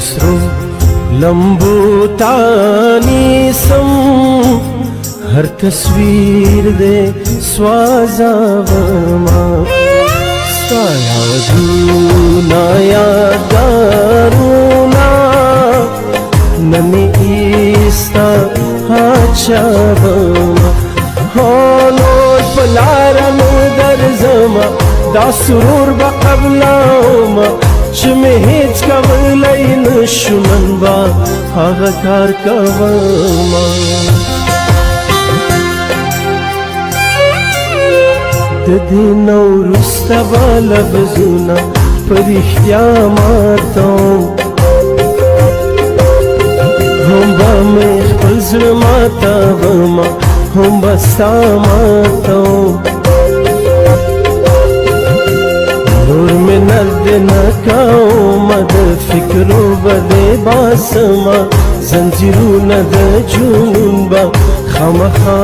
دسرو لمبو تانی سم هر تصویر دے سوازاوما ستا یادونا یادگارونا نمی ایستا هاچاوما نور پلارم درزما دا سرور بقبلاوما چې مې هیڅ کولی نشو نن به هغه کار کومه د دې نه وروسته به لفظونه په رښتیا ماتوم هم به مې خپل زړه ماتومه هم به ستا ماتوم نور میں نرد نکاوما د فکرو بده باسما زنجیرونه د جنون با خامخا